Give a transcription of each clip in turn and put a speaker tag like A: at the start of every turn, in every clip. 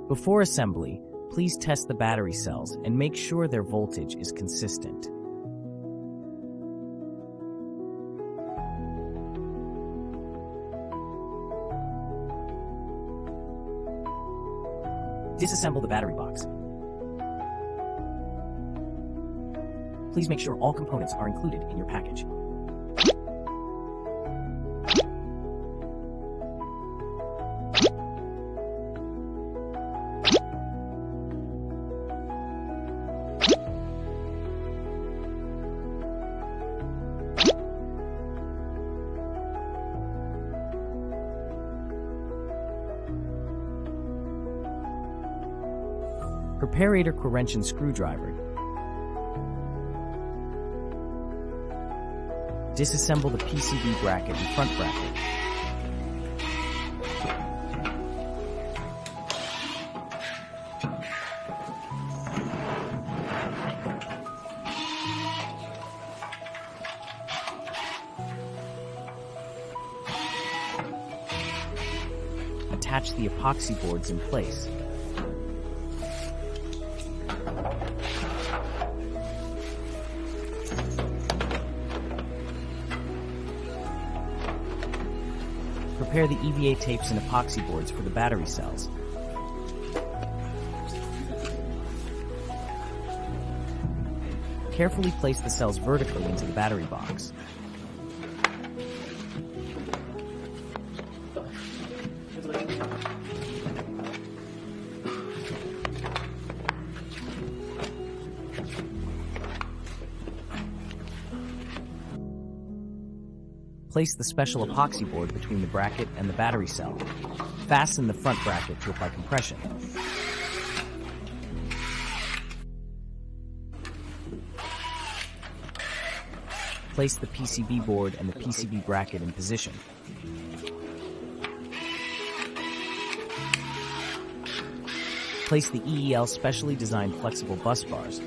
A: Before assembly, please test the battery cells and make sure their voltage is consistent. Disassemble the battery box. Please make sure all components are included in your package. Preparator wrench and screwdriver. Disassemble the PCB bracket and front bracket. Attach the epoxy boards in place. Prepare the EVA tapes and epoxy boards for the battery cells. Carefully place the cells vertically into the battery box. Place the special epoxy board between the bracket and the battery cell. Fasten the front bracket to apply compression. Place the PCB board and the PCB bracket in position. Place the EEL specially designed flexible bus bars.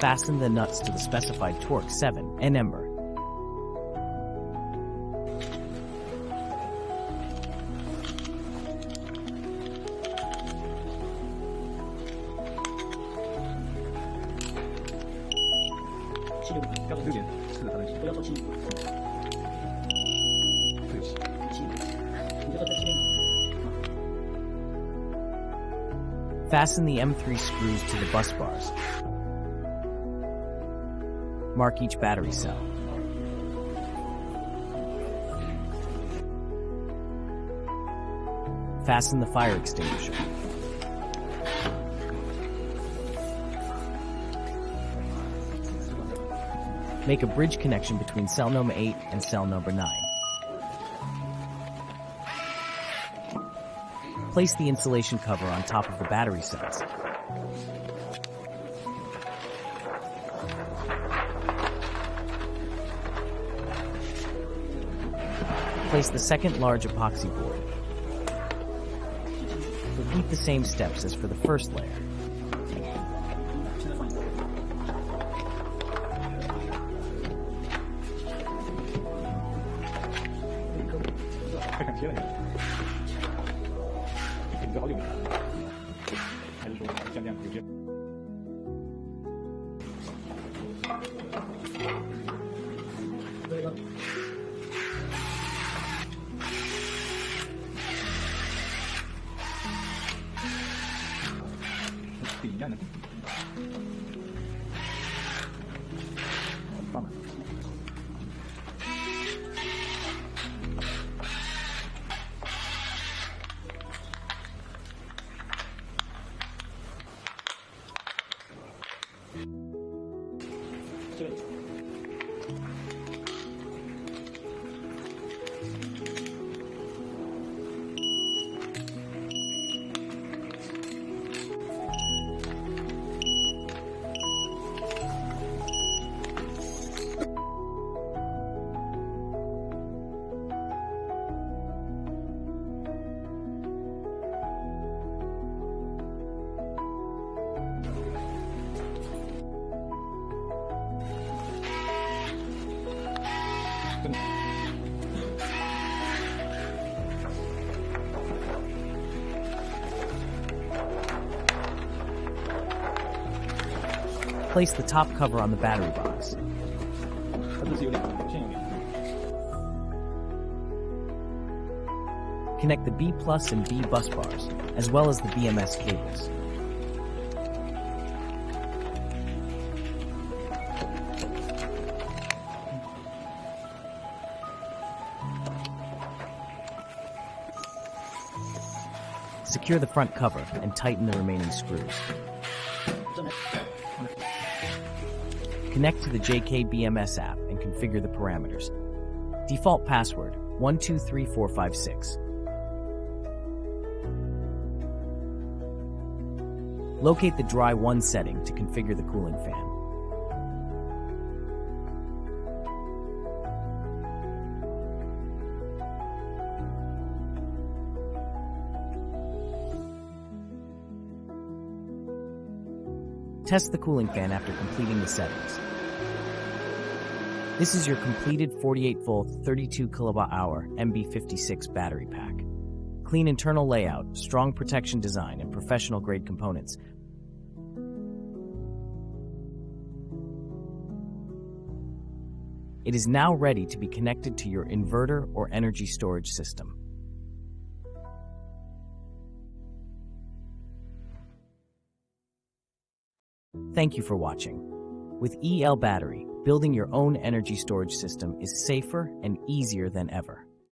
A: Fasten the nuts to the specified torque 7 Nm. Fasten the M3 screws to the bus bars. Mark each battery cell. Fasten the fire extinguisher. Make a bridge connection between cell number 8 and cell number 9. Place the insulation cover on top of the battery cells. Place the second large epoxy board. Repeat the same steps as for the first layer. Place the top cover on the battery box. Connect the B plus and B bus bars, as well as the BMS cables. Secure the front cover and tighten the remaining screws. Connect to the JK BMS app and configure the parameters. Default password 123456. Locate the dry 1 setting to configure the cooling fan. Test the cooling fan after completing the settings. This is your completed 48-volt, 32 kWh MB56 battery pack. Clean internal layout, strong protection design, and professional-grade components. It is now ready to be connected to your inverter or energy storage system. Thank you for watching. With EEL Battery, building your own energy storage system is safer and easier than ever.